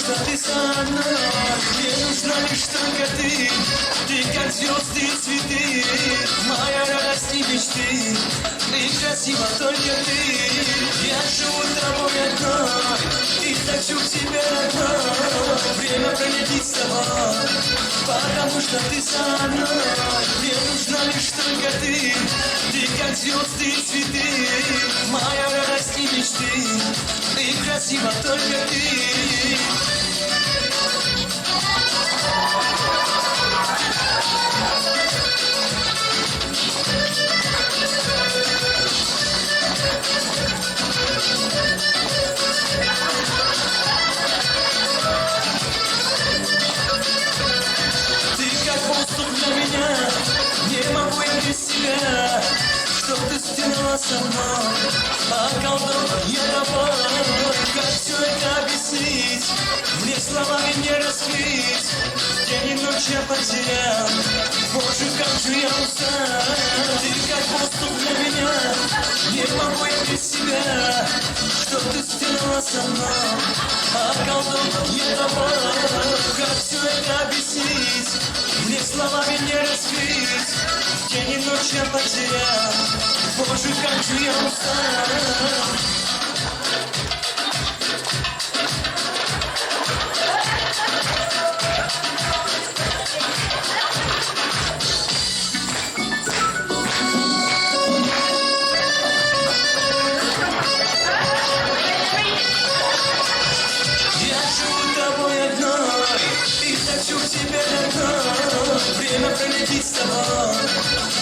что ты со мной. Мне нужно лишь только ты как звезды и цветы, моя радость и мечты, и красиво только ты. Я живу тобой одной, и хочу к тебе одной. Время пролетит с тобой, потому что ты со мной. Мне нужна лишь только ты как звезды и цветы, моя радость и мечты, и красиво только ты. Не могу я без тебя, чтоб ты стянула со мной, околдован я тобой. Как все это объяснить, мне словами не раскрыть. День и ночь я потерял, боже, как же я устал. Ты как воздух для меня, не могу я без тебя, чтоб ты стянула со мной, околдован я тобой. Как все это объяснить, мне словами не раскрыть. День и ночь я потерял, боже, как же я устал. Время пролетит с тобой,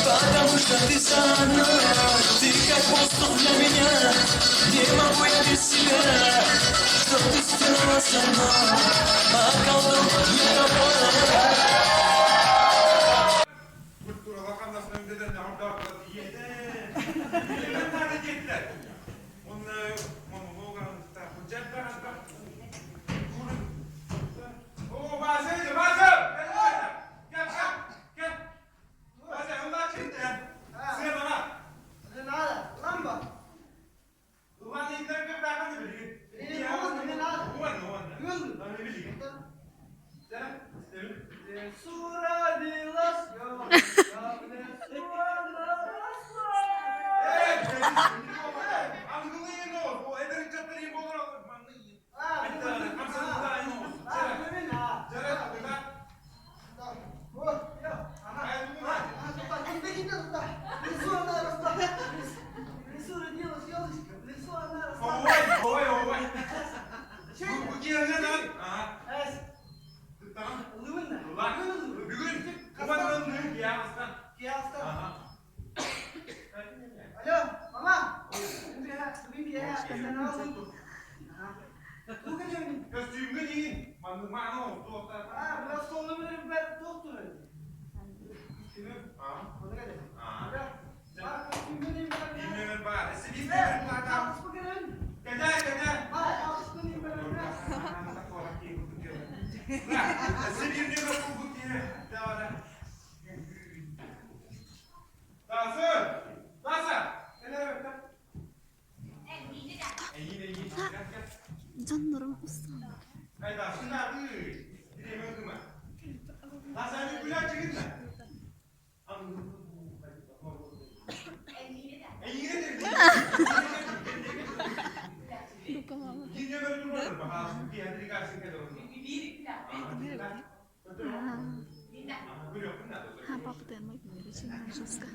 потому что ты со мной. Ты как воздух для меня, не могу я без тебя, чтоб ты стянула со мной, околдован я тобой. Canlarım ıslandı. Apa petan mau dari sini Suska.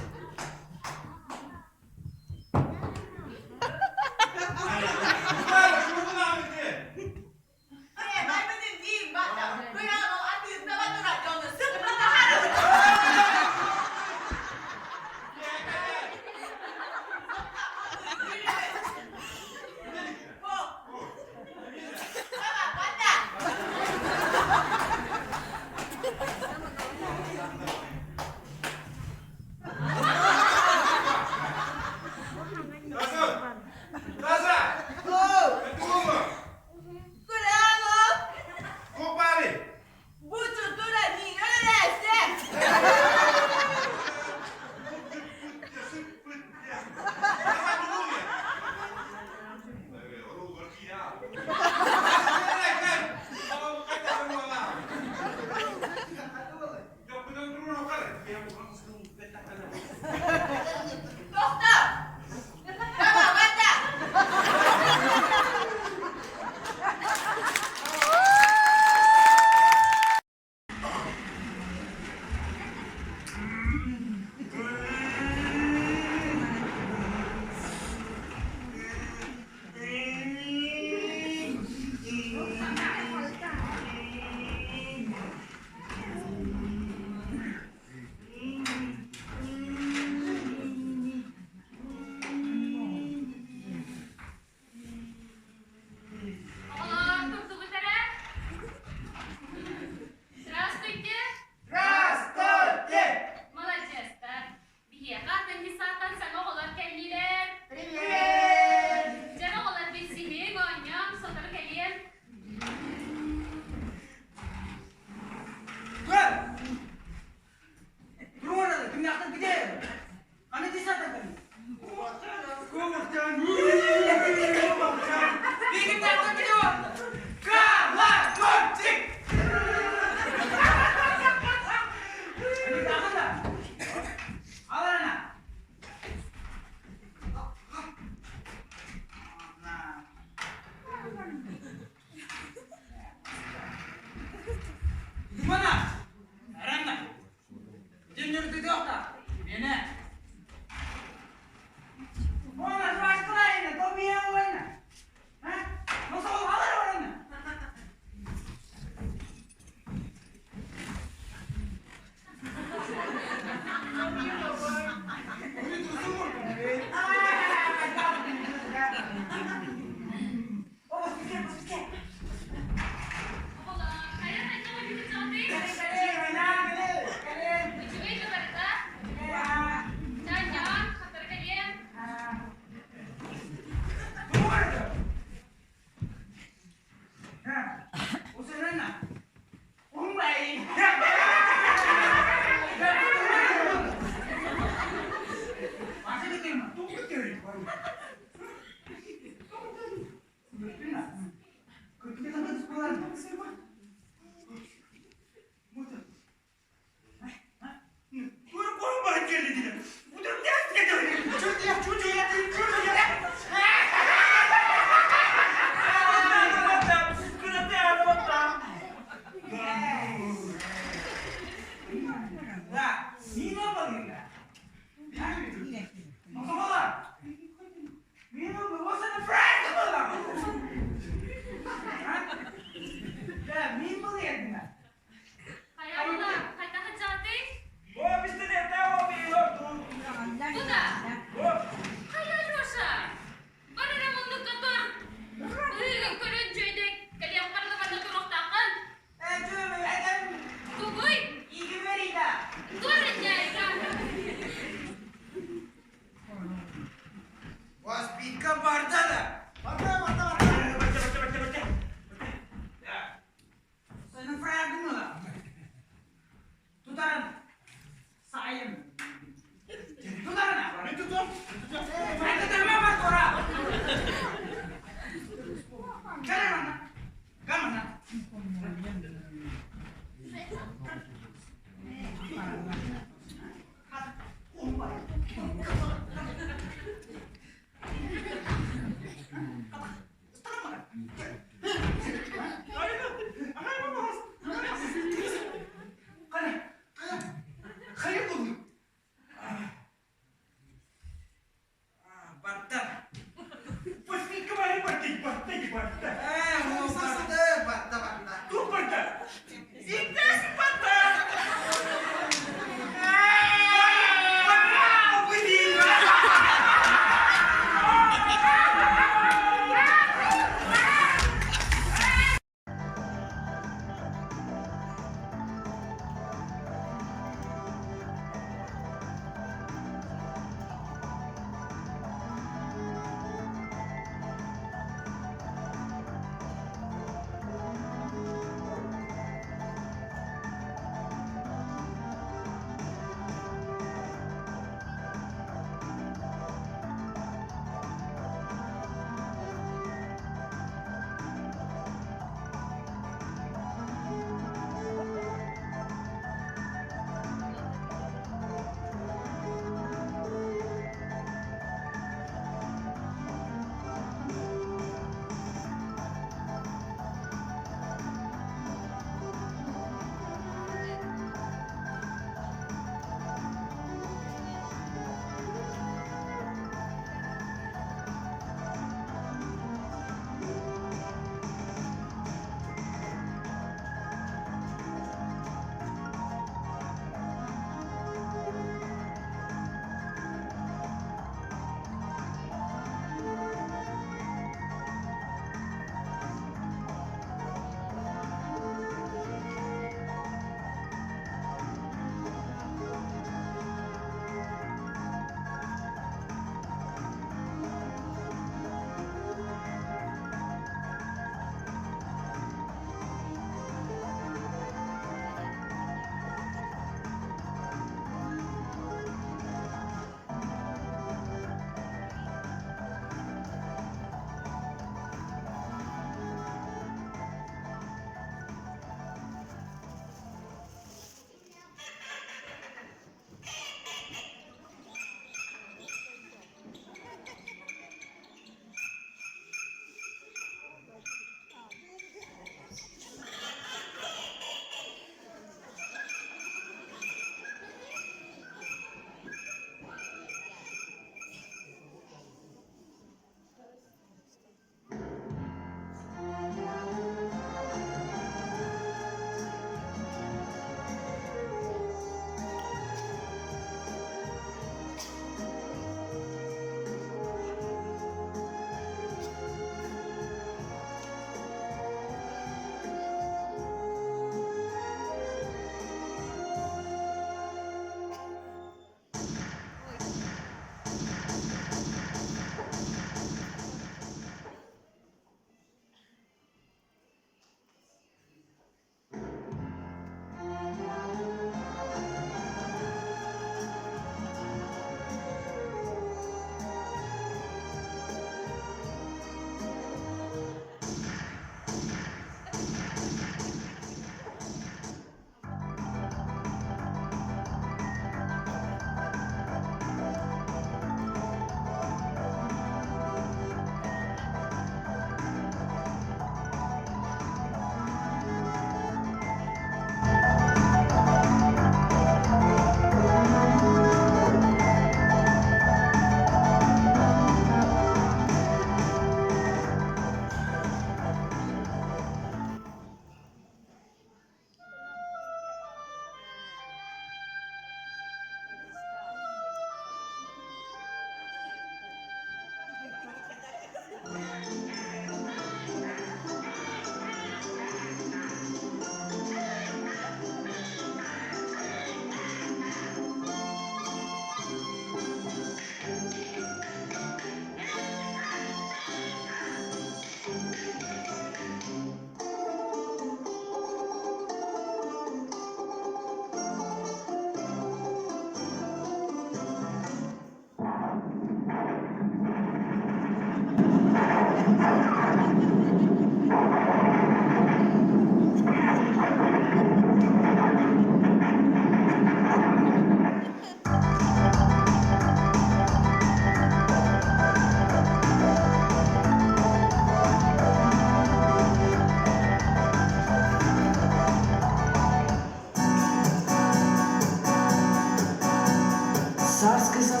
Saars kisah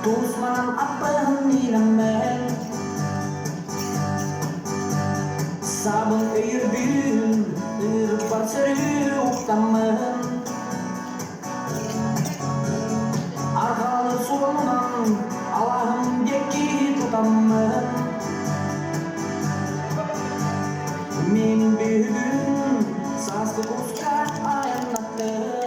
terus malam apa nilamen sabun air biru terlepas serius taman arhal sulman Allah'ım yeki tutaman min büyüdüm sarslı kuşlar ayanaklar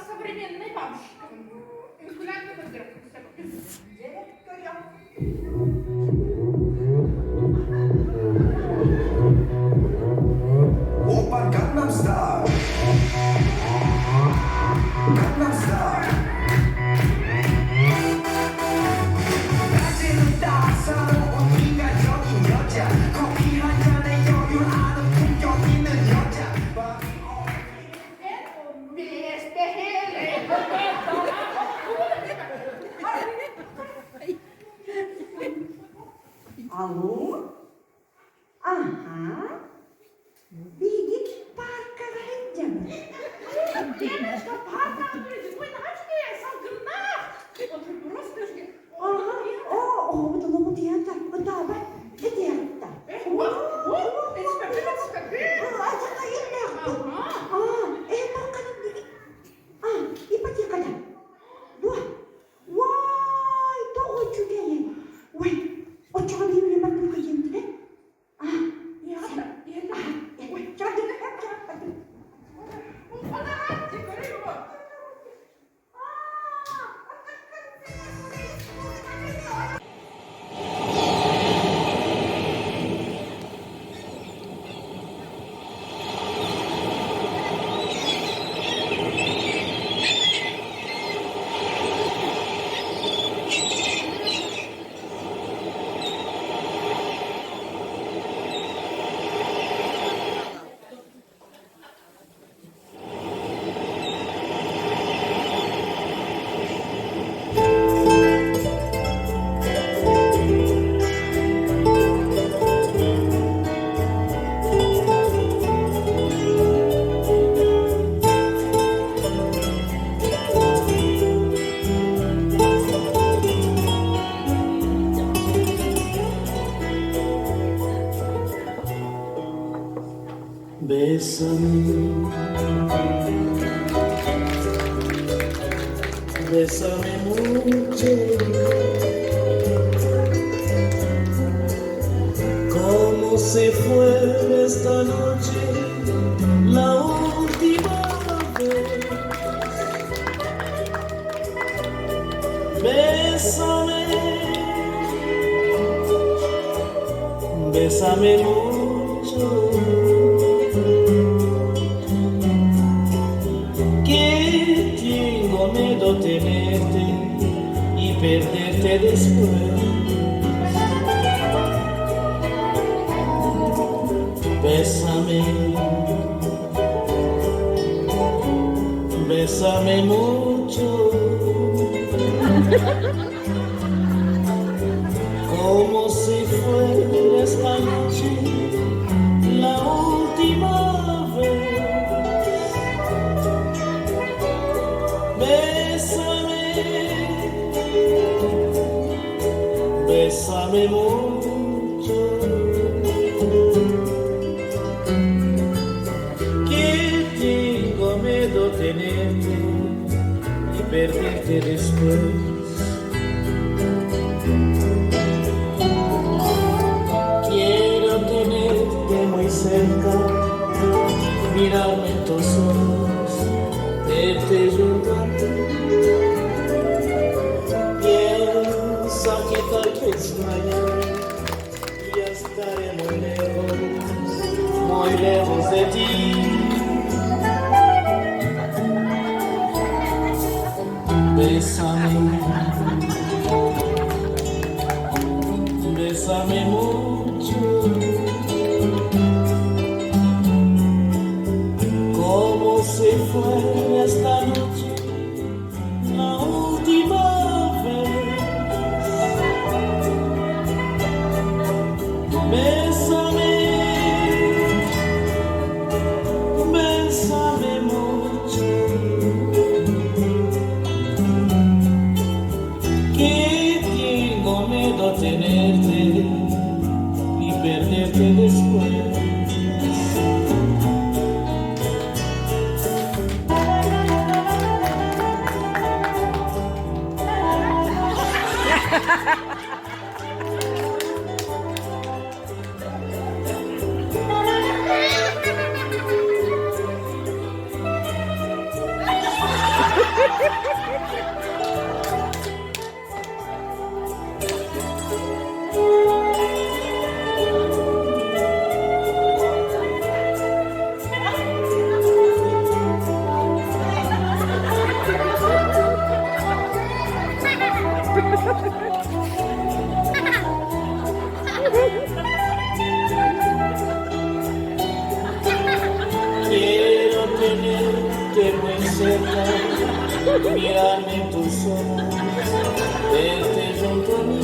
Современной бабушка. Oppa Gangnam Style. Gangnam Style. 낮에는 따사로운 네가 여긴 여자 커피 한 잔에 여유 아는 품격 있는 여자 Alô? Aha. Bildik parka gideceğim. Девочка, папа, вы начали салгынах. Вот просто Aha. O bu da bu tiyatro. Bu da bak. Ne tiyatro? Acık ayırma yaptı. Parkanın bir. İpati kadar. Vay. Vay. Doğru çünkü. Vay. O çağı bir bak bu kıyımda. Bésame, bésame mucho, como si fuera esta noche la última vez. bésame mucho, que tengo miedo tenerte y perderte después. Bésame, bésame mucho, como si fuera esta noche la última vez. Bésame, bésame mucho, que tengo miedo tenerte y perderte después. Quiero tenerte muy cerca, mirarme en tus ojos, verte junto a ti. Piensa que tal vez mañana ya estaré muy lejos de ti. Bésame, bésame mucho, como si fuera esta noche la última vez. Bésame, bésame mucho, que tengo miedo tenerte y perderte después. Quiero tenerte muy cerca, mirarme en tus ojos, verte junto a mí.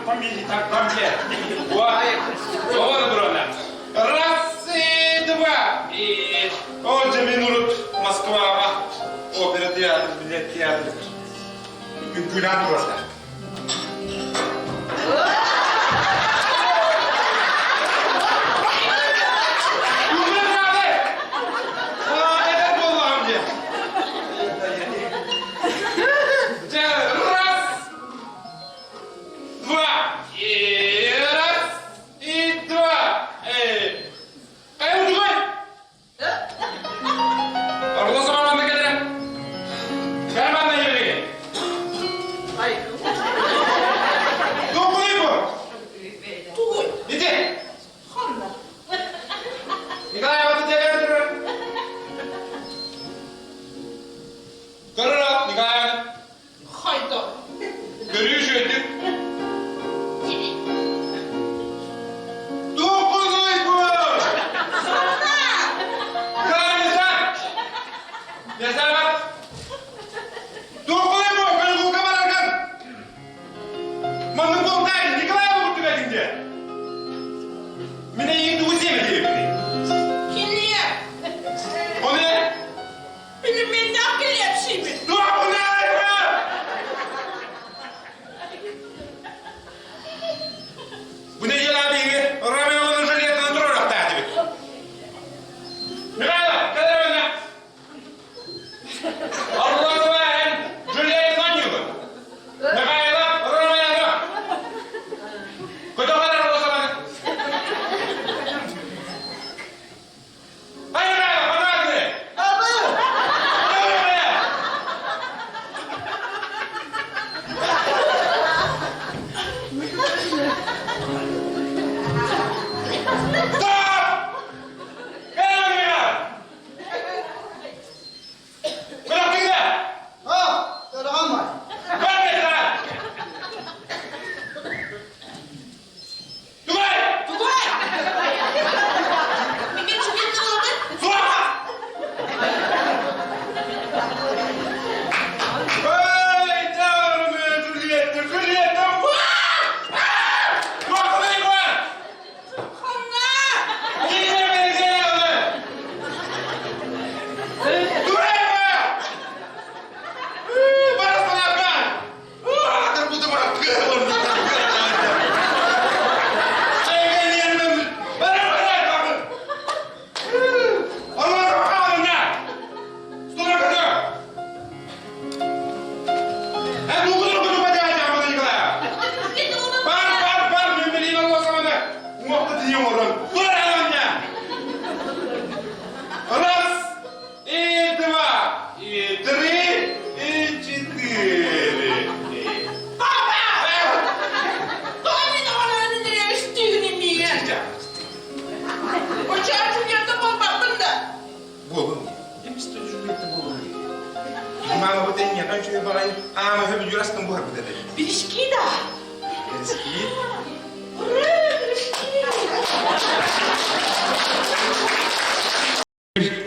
Фамилия там где? Вот, вот дурана. Раз, и два, и... Он же минут Москва, опера театр, билет театр. Куда дурана?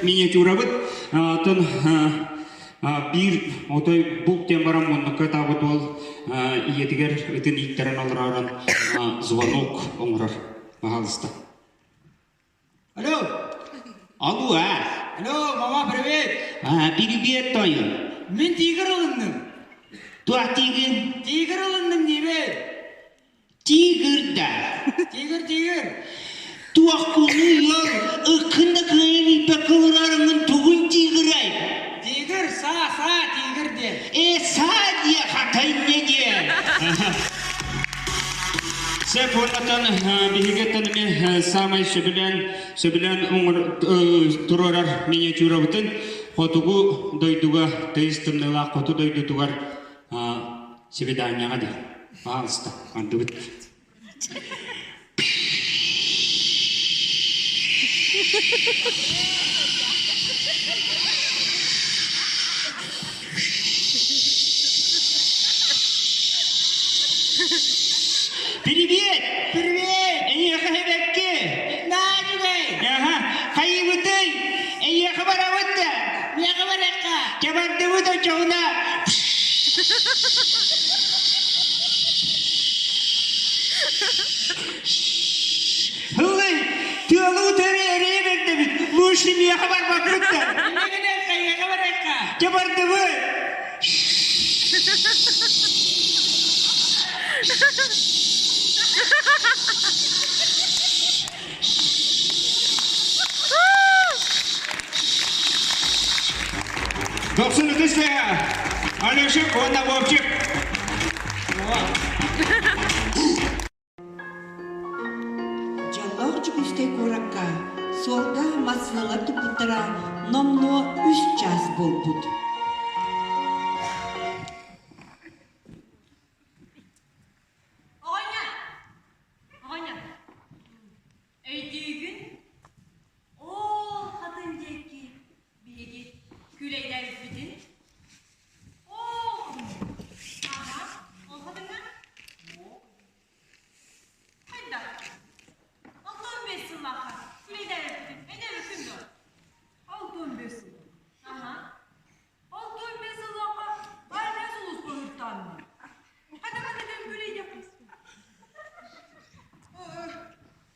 Миниатюрабыт тон бир отой бук тембарам моннакка табыт ол иетигер ытын иттерен алыраран звонок оңрар. Пожалуйста. Алло. Алло, Алло, мама, привет. Привет, Тоня. Мен тигр алындым. Туа тигр? Тигр алындым, небе? Тигр да. Тигр. Туа куны ял, ыкында кайын ипек кылырарыңын тугын тигр ай. Тигр, тигр де. Са де, хатайын не де. Сәп орнатан бігігеттен мен самай сөбілен оңыр тұрарар миниатюрабытын қотугу дойдуға тейістімнела қоту дойду туғар себеданияға де. Алыста, анты біт. Привет! Эйеха хебекке! Наадигай! Хайыбытай! Эйеха барабытта! Меха баракка! Кебардыбыта чоуна! Hıllay, tüyalı utarı ereye verdi bit. Luşim yağı var bakıtta. Ne kadar kayaka var eka. Cabardı mı? Doksun kız ya. Anlaşık onda bobcuk. Жаллахчик үстэй куракка. Солга масвела тупутра. Номно 3 час болбут. Оня. Öydüğün o kadın ceki bilgi küleyler bidin. O. Aha. O kadın ne? Hayda. Allah'ım besin bakar. Küleyler bidin. Eder şimdi. Allah'ım besin. Aha. Allah'ım besin bakar. Var nasıl uspanlıktan mı? Hadi ben böyle yapayım.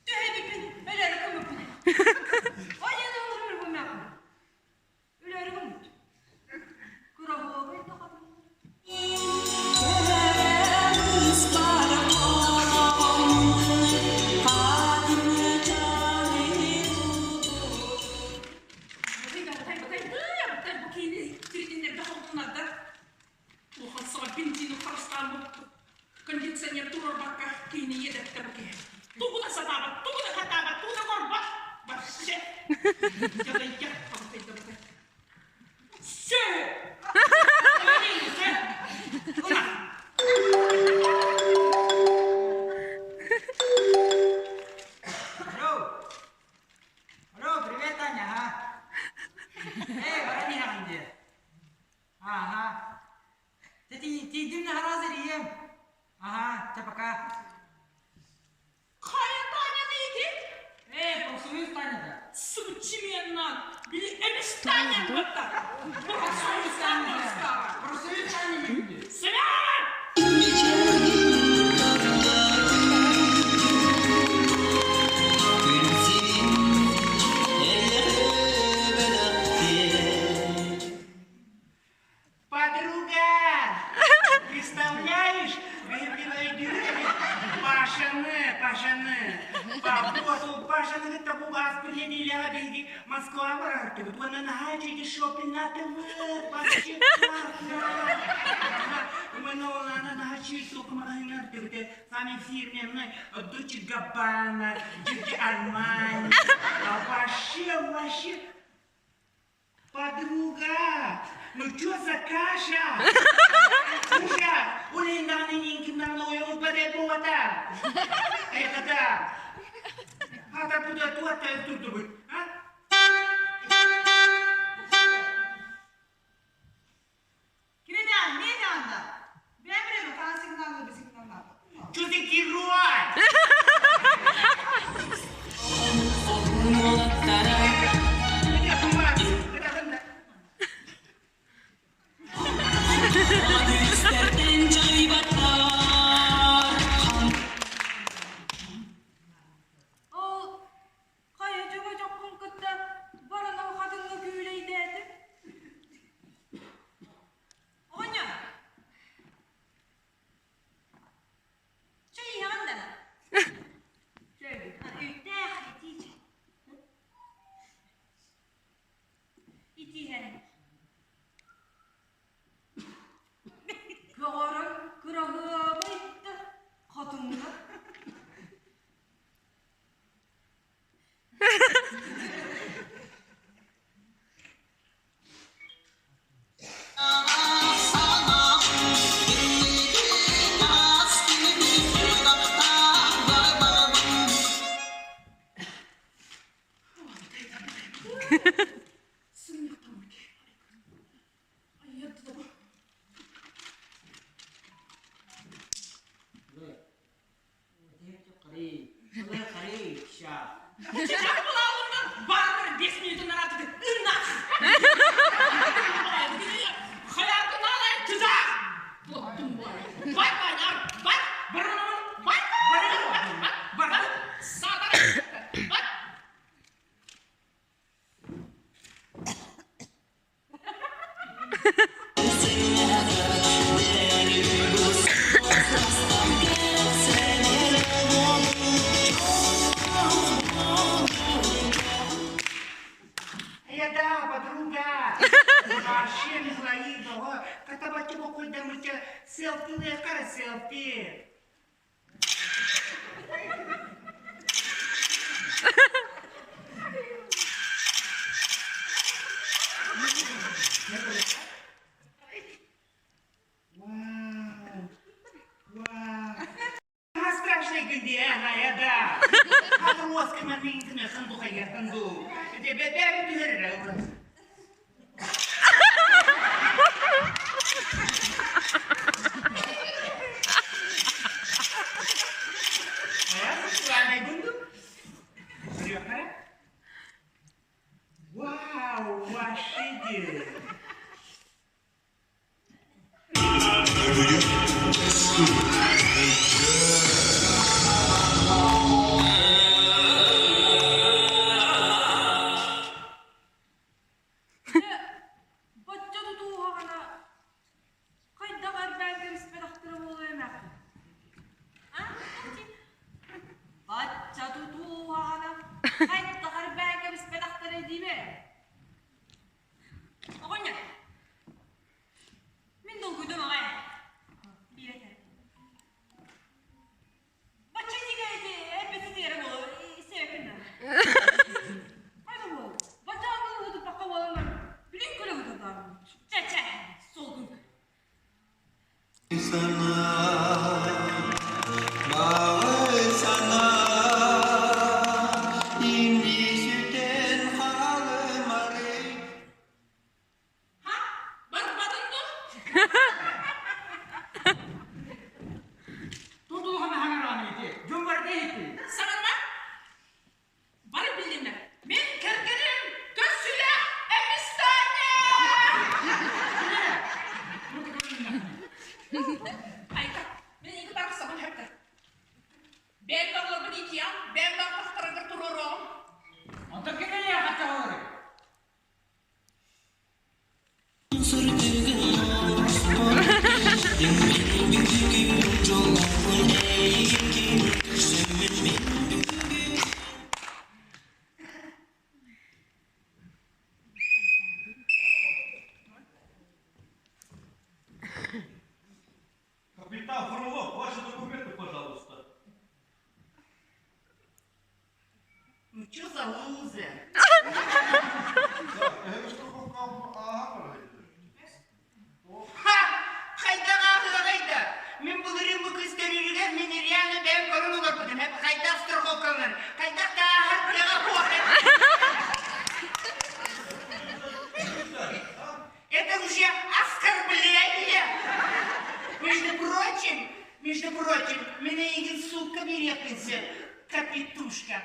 Tühedipin, öyle rakım yapın. Oye ne olur bu yapın. Öyle rakım yapın. Kurahu ben de kadın. Кондиционер турор бакка кини едет табки. Тугу на сатаба, тугу на хатаба, тугу на горба. Баше. Я памтай табка. Все. Алло, привет, Таня, а? Эй, ворони нам где? Ага. Ты иди на гораздо ем. Ага, все, пока. Kaya tane neydi? Профсоюз Таня-то. Сучименнан. Били эмистанян бата. Профсоюздан бата. Профсоюз Таня не будет. Свят! Подруга, представляешь, выпила дюрами Пашаны. Папу, Пашаны, это бугас, приедили, обиди, Москва, варарка, тут вона нагадує, шопінг на ТВ, Мене вона нагадує, сука, магазин, де самі фірмі, Дучі Габбана, Дюки Армани, а вообще, подруга, ну чё за каша? Слушай, улинда ныненьким на мной, он подойдет-то. Это да. А так куда тут будет, а? Kimeden, neden de? Ben bilemiyorum, kan signallı bir signallar. Чё ты герой? O kaya çok korkutta bana o kadınla güyleydi edim. Onya. Şey yandı. Şöyle. Ütte itici. İtici. Kırahı bitti. Kadınla. Сейчас была лунна, барбара, 5 минут на радуге, инах! Hayatın alay tuzak! Bak, barınamın, bak! Селфи кара селфи. Страшный где она, да. Отростка маленькая, сандуха я санду. Тебе бери. Вау, вообще. Баччады туғағана қайдағар бәңгеміз педақтыры болу емек. Баччады туғағана қайдағар бәңгеміз педақтыры дейме. Оғын не? Мен дол көйдім ағай. Биретер. Баччы дегенде әппесі дері болу, себекінді. Қайда болу? Баччағын ұлды баққа болуын bilin köle uzadarım. Çe, soldum. Barmadın mı? Tutulu hana hangi Cumbar değil. Sana mı? Bari bildin mi? Ben kerkerim, gözüyle, emistane. Ayka, ben iki tane sabun hep de. Ben bakla bir iki ya, ben bakla karaga tururum. Otak kene ya kaça olur. Капитан Фролов, ваши документы, пожалуйста. Ну что за лузер? Қайдағы қайда? Мен бұл рынбы көстерерген, мен реально бән көрін олар бұдым. Қайда страховкалар? Қайда қағырға қоғыр? Это уже оскорбление. Между прочим, меня идет сука берекнется, капитушка.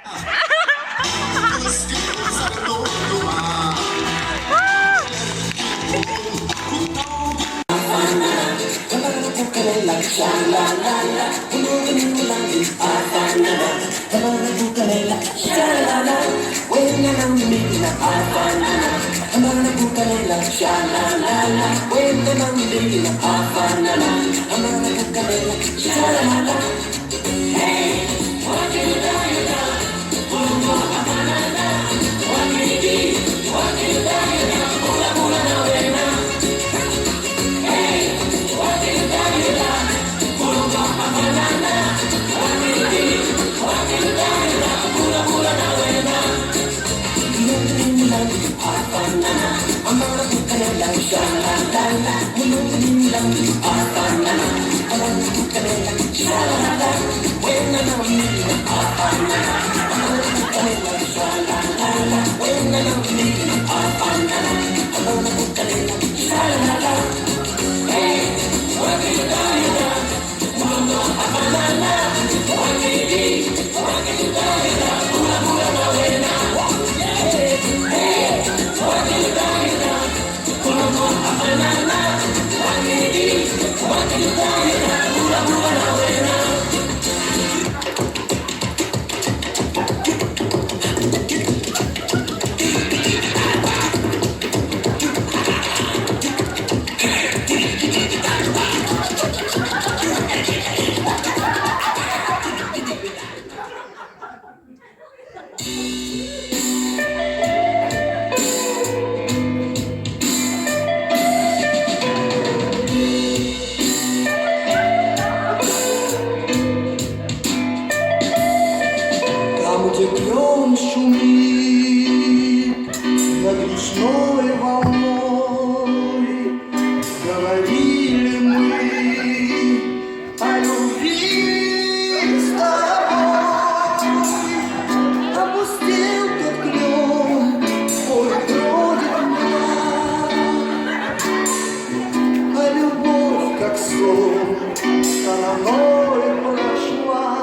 косу стороной прошла.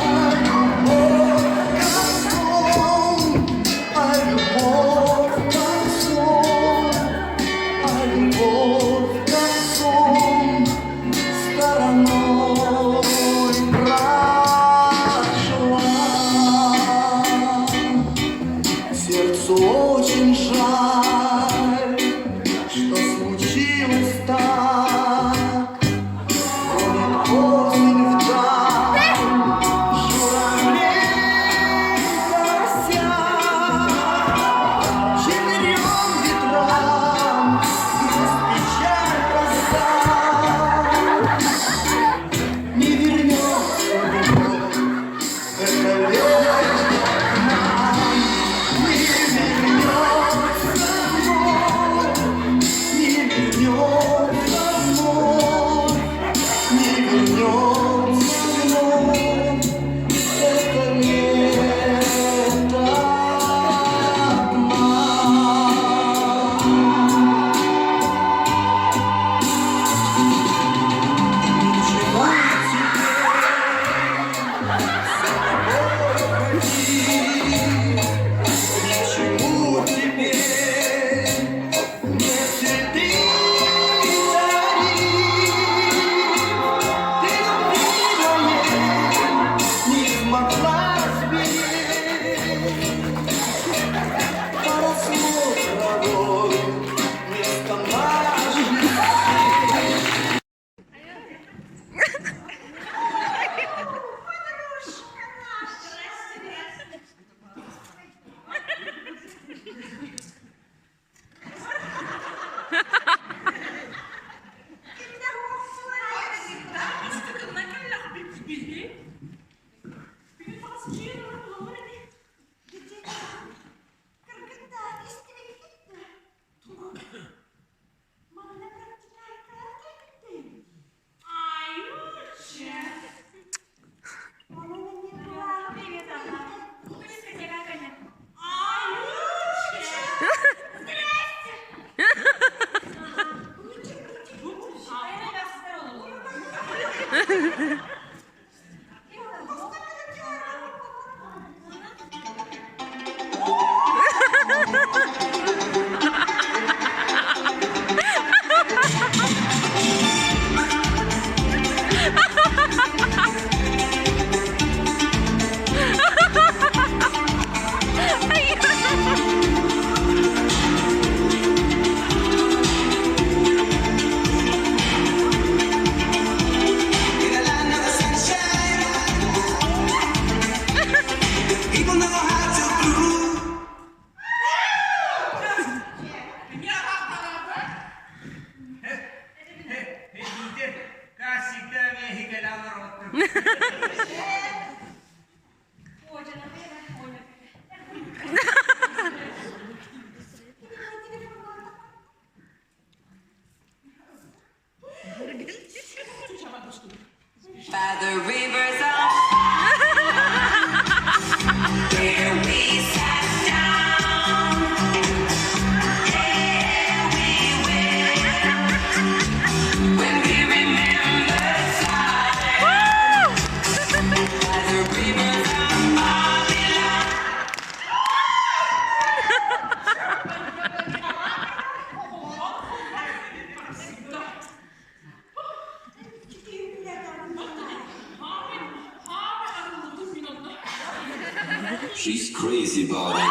А любовь концом, а любовь концом, а любовь концом стороной прошла. Сердцу очень жаль, что случилось так. Гонит осень вдаль, журавлей гостя. Четырем ветрам есть печаль проста. Не вернется любовь, это верно. By the rivers of where we sat down, there we went when we remembered time. By the rivers of Babylon. She's crazy about it.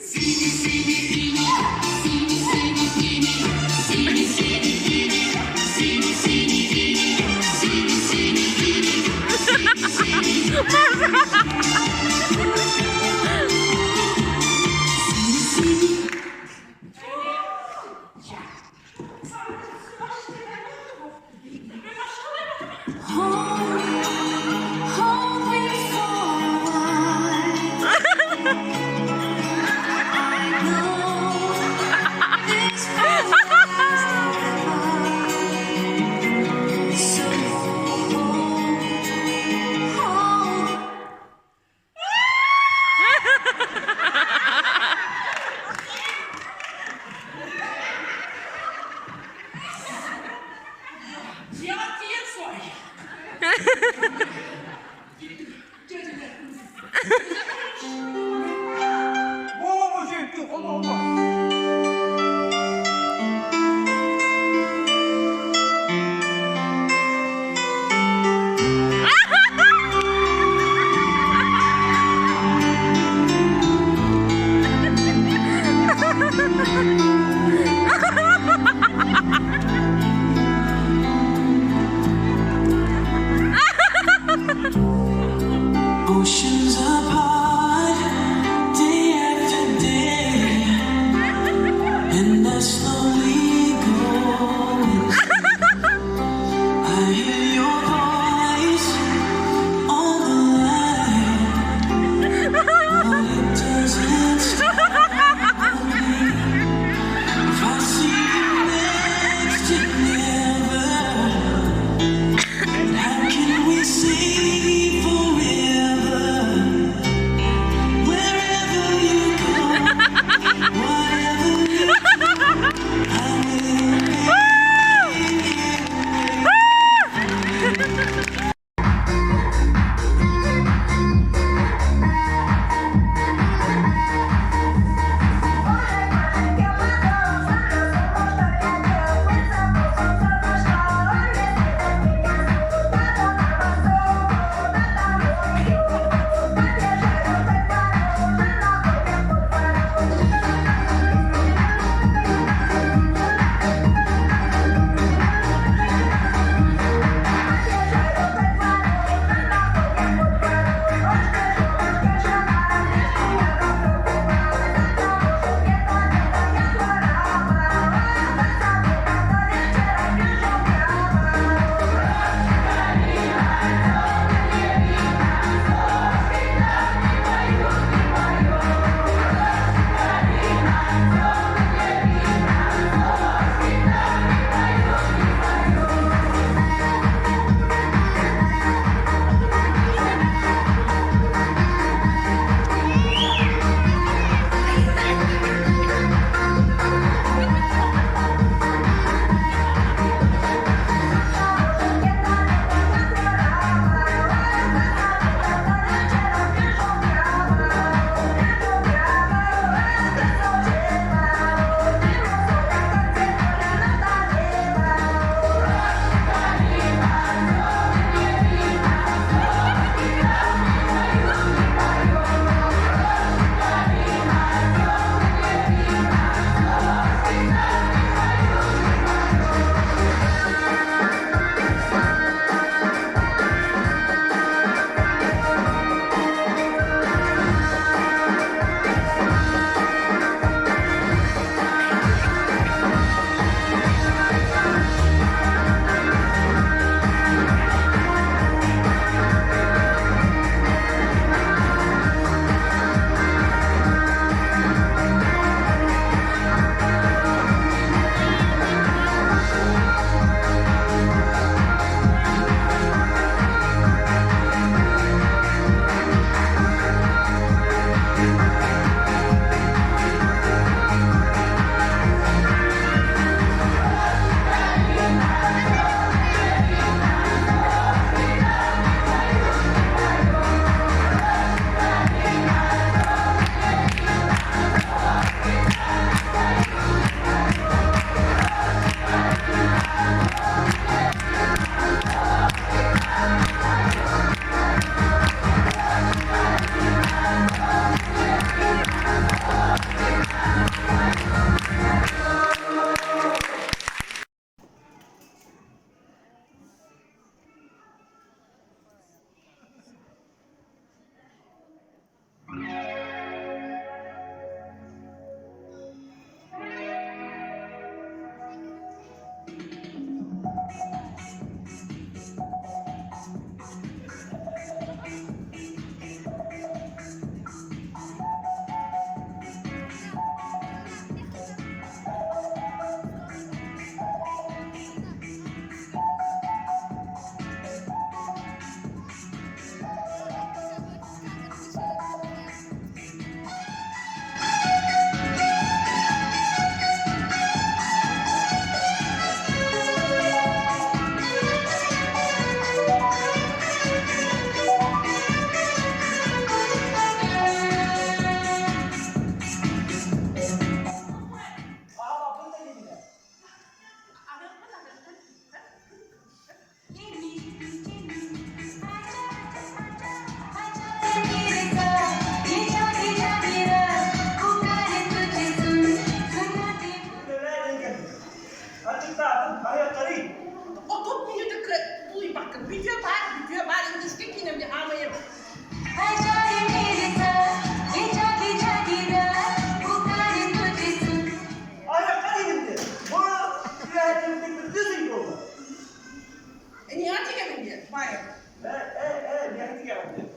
See me, see me, see me, see me, see me, see me, see me. hold me for a while. I know this will last forever. So hold. Я отец свой. О, gente, о. Oceans apart, day after day.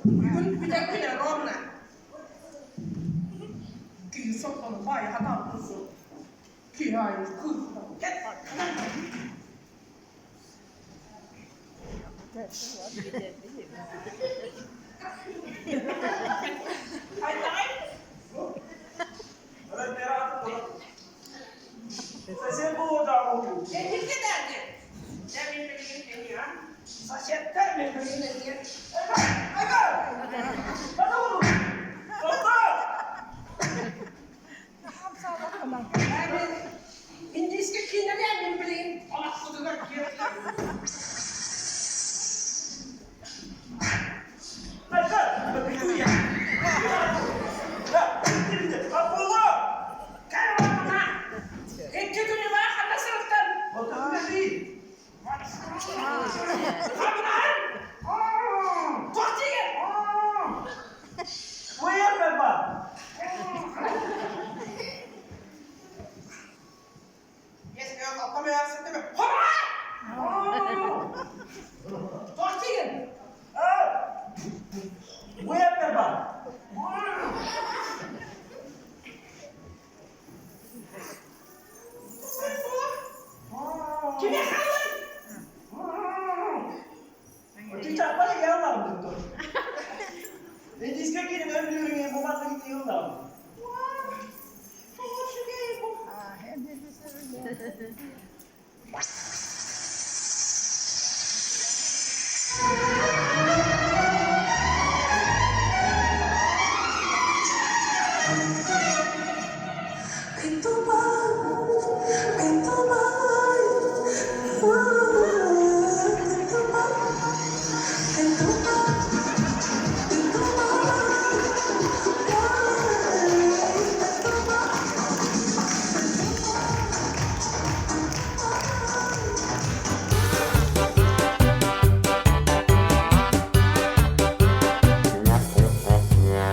Bugün bir de güne romna. Ki sokmanın bayi hatam kızı. Ki hayır kız. Gel bak. Hayır hayır. Sen bu odağı oldu. Ne derdi? Ne bileyim ne diyor? Saçetler mi böyle ne diyor? Hadi oğlum. Doktor. İngilizce kelimeler mi bileyim? Allah kudular ki. Doktor. Bak bir ya. Ya, bitirdi. Apollo. Gel bana. İki günü var hadi sınıftan. Otur değil. Uyar ben bak. Uyar ben bak. Kime kaldın? Cicak bana gelmem doktor. İngilizce gelin ömrünü bu masada gidiyor da. Hem de